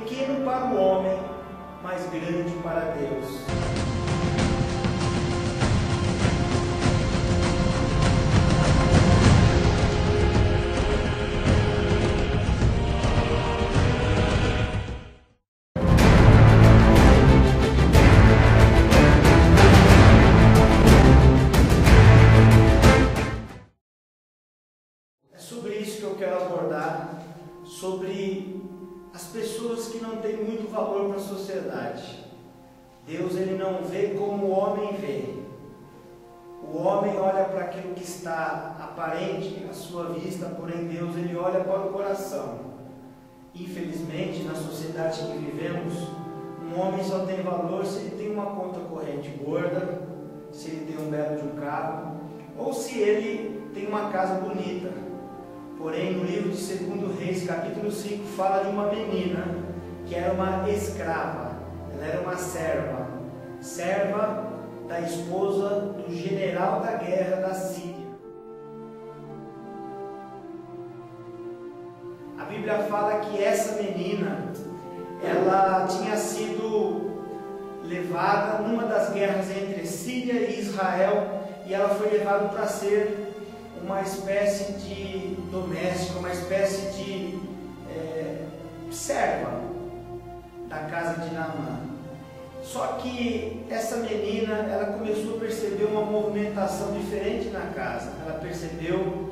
pequeno para o homem, mas grande para Deus. É sobre isso que eu quero abordar, sobre as pessoas que não têm muito valor para a sociedade. Deus, ele não vê como o homem vê. O homem olha para aquilo que está aparente à sua vista, porém Deus, ele olha para o coração. Infelizmente, na sociedade que vivemos, um homem só tem valor se ele tem uma conta corrente gorda, se ele tem um belo de um carro, ou se ele tem uma casa bonita. Porém, no livro de 2 Reis, capítulo 5, fala de uma menina que era uma escrava, ela era uma serva da esposa do general da guerra da Síria. A Bíblia fala que essa menina, ela tinha sido levada numa das guerras entre Síria e Israel, e ela foi levada para ser uma espécie de doméstica, uma espécie de serva da casa de Naamã. Só que essa menina, ela começou a perceber uma movimentação diferente na casa. Ela percebeu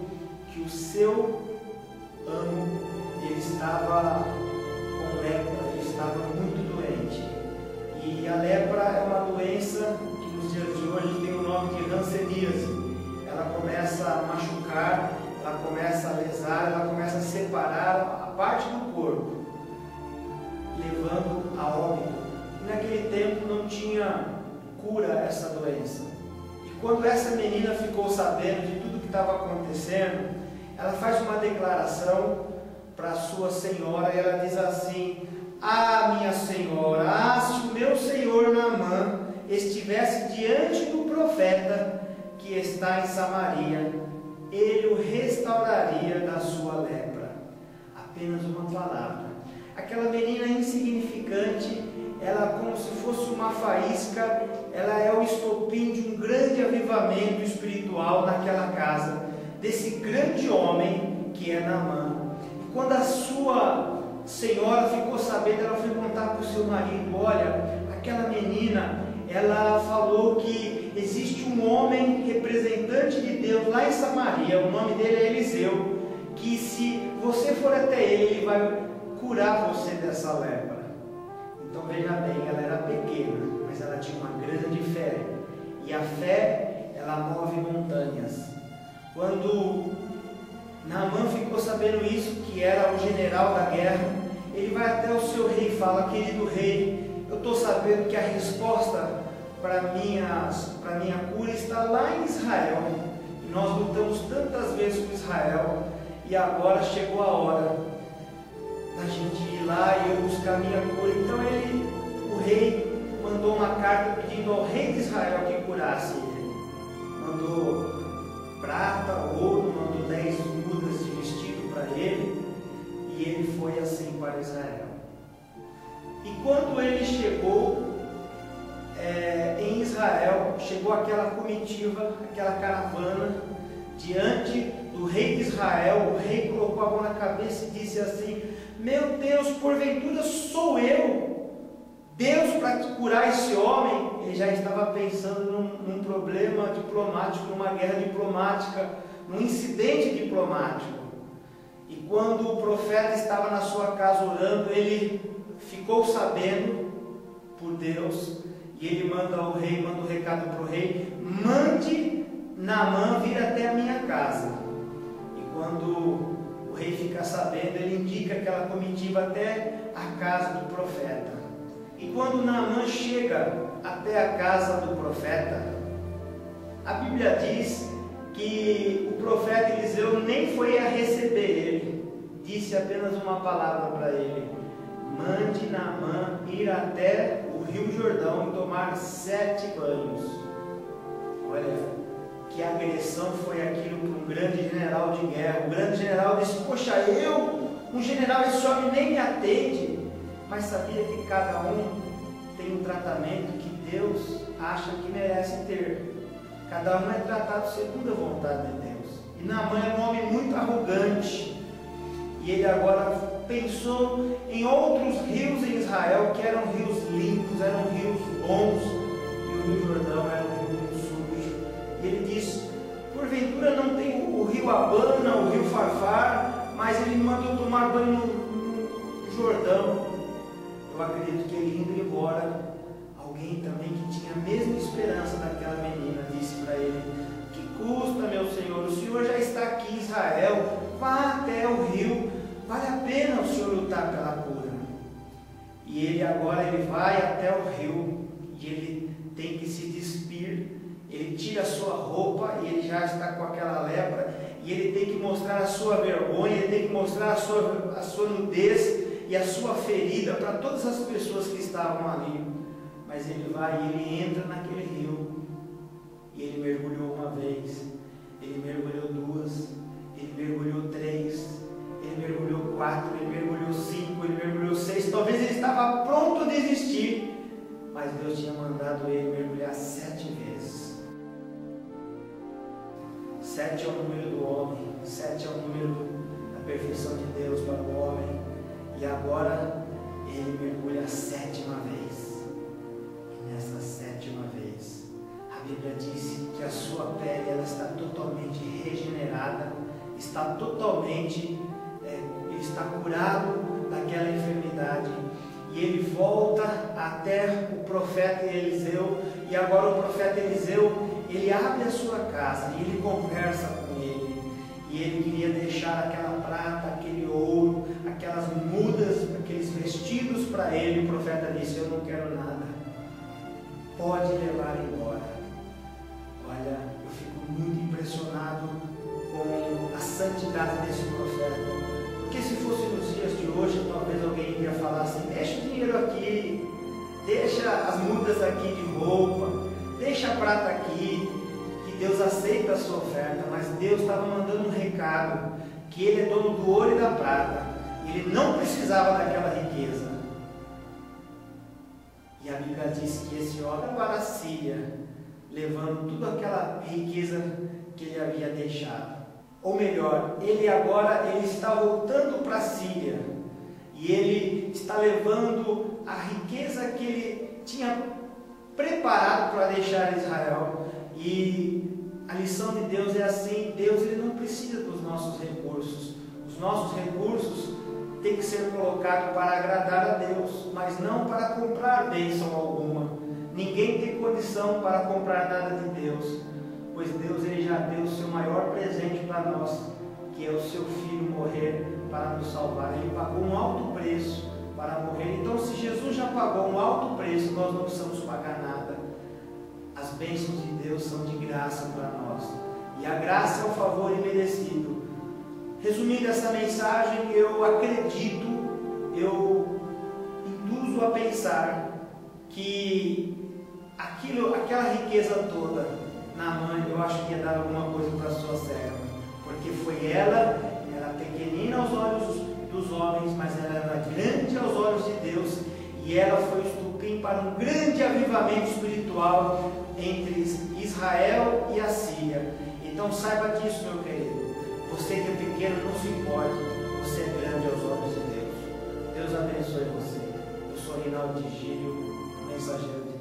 que o seu amo, ele estava com lepra, ele estava muito doente. E a lepra é uma doença que nos dias de hoje tem o nome de hanseníase. Ela começa a machucar, ela começa a lesar, ela começa a separar a parte do corpo, levando a óbito. E naquele tempo não tinha cura essa doença. E quando essa menina ficou sabendo de tudo que estava acontecendo, ela faz uma declaração para a sua senhora, e ela diz assim: "Ah, minha senhora, se o meu senhor Naamã estivesse diante do profeta que está em Samaria, ele o restauraria da sua lepra." Apenas uma palavra. Aquela menina insignificante, ela, como se fosse uma faísca, ela é o estopim de um grande avivamento espiritual naquela casa, desse grande homem que é Naamã. E quando a sua senhora ficou sabendo, ela foi contar para o seu marido: "Olha, aquela menina, ela falou que existe um homem representante de Deus lá em Samaria, o nome dele é Eliseu, que se você for até ele, ele vai curar você dessa lepra." Então veja bem, ela era pequena, mas ela tinha uma grande fé. E a fé, ela move montanhas. Quando Naamã ficou sabendo isso, que era o general da guerra, ele vai até o seu rei e fala: "Querido rei, eu estou sabendo que a resposta para minha cura está lá em Israel. E nós lutamos tantas vezes com Israel, e agora chegou a hora da gente ir lá e eu buscar minha cura." Então o rei mandou uma carta pedindo ao rei de Israel que curasse ele. Mandou prata, ouro, mandou 10 mudas de vestido para ele, e ele foi assim para Israel. E quando ele chegou em Israel, chegou aquela comitiva, aquela caravana, diante do rei de Israel. O rei colocou a mão na cabeça e disse assim: "Meu Deus, porventura sou eu Deus para curar esse homem?" Ele já estava pensando num problema diplomático, numa guerra diplomática, num incidente diplomático. E quando o profeta estava na sua casa orando, ele ficou sabendo por Deus, e ele manda o recado para o rei: "Mande Naamã vir até a minha casa." E quando o rei fica sabendo, ele indica aquela comitiva até a casa do profeta. E quando Naamã chega até a casa do profeta, a Bíblia diz que o profeta Eliseu nem foi a receber ele, disse apenas uma palavra para ele: "Mande Naamã ir até o Rio Jordão e tomar 7 banhos." Olha, que agressão foi aquilo para um grande general de guerra. O grande general disse: "Poxa, um general, esse homem nem me atende." mas sabia que cada um tem um tratamento que Deus acha que merece ter. Cada um é tratado segundo a vontade de Deus. E Naamã era um homem muito arrogante, e ele agora pensou em outros rios em Israel, que eram rios limpos, eram rios bons, e o Rio Jordão era um rio muito sujo. E ele disse: porventura não tem o rio Abana, o rio Farfar, mas ele me mandou tomar banho no Jordão. Eu acredito que ele indo embora, alguém também que tinha a mesma esperança daquela menina disse para ele: que custa, meu senhor, o senhor já está aqui em Israel, vá até o rio, vale a pena o senhor lutar pela cura. E ele agora vai até o rio, e ele tem que se despir, ele tira a sua roupa, e ele já está com aquela lepra, e ele tem que mostrar a sua vergonha, ele tem que mostrar a sua nudez e a sua ferida para todas as pessoas que estavam ali. Mas ele vai e ele entra naquele rio, e ele mergulhou uma vez, ele mergulhou duas, ele mergulhou três, ele mergulhou 4, ele mergulhou 5, ele mergulhou 6, talvez ele estava pronto a desistir, mas Deus tinha mandado ele mergulhar 7 vezes. 7 é o número do homem, 7 é o número da perfeição de Deus para o homem, e agora ele mergulha a 7ª vez. Nessa 7ª vez, a Bíblia diz que a sua pele ela está totalmente regenerada, está totalmente, ele está curado daquela enfermidade, e ele volta até o profeta Eliseu, e agora o profeta Eliseu, ele abre a sua casa, e ele conversa com ele, e ele queria deixar aquela prata, aquele ouro, aquelas mudas, aqueles vestidos para ele. O profeta disse: eu não quero nada, pode levar embora. Olha, eu fico muito impressionado com a santidade desse profeta, porque se fosse nos dias de hoje, talvez alguém iria falar assim: deixa o dinheiro aqui, deixa as mudas aqui de roupa, deixa a prata aqui, que Deus aceita a sua oferta. Mas Deus estava mandando um recado, que Ele é dono do ouro e da prata, Ele não precisava daquela riqueza. E a Bíblia diz que esse homem foi para a Síria, levando toda aquela riqueza que ele havia deixado. Ou melhor, ele está voltando para a Síria, e ele está levando a riqueza que ele tinha preparado para deixar a Israel. E a lição de Deus é assim: Deus ele não precisa dos nossos recursos. Os nossos recursos tem que ser colocado para agradar a Deus, mas não para comprar bênção alguma. Ninguém tem condição para comprar nada de Deus, pois Deus ele já deu o seu maior presente para nós, que é o seu Filho morrer para nos salvar. Ele pagou um alto preço para morrer. Então, se Jesus já pagou um alto preço, nós não precisamos pagar nada. As bênçãos de Deus são de graça para nós, e a graça é um favor imerecido. Resumindo essa mensagem, eu acredito, eu induzo a pensar que aquela riqueza toda, Naamã, eu acho que ia dar alguma coisa para sua serva, porque foi ela era pequenina aos olhos dos homens, mas ela era grande aos olhos de Deus, e ela foi o estupim para um grande avivamento espiritual entre Israel e a Síria. Então saiba disso, meu querido. Você que é pequeno, não se importe, você é grande aos olhos de Deus. Deus abençoe você. Eu sou Reinaldo de Gírio, mensageiro de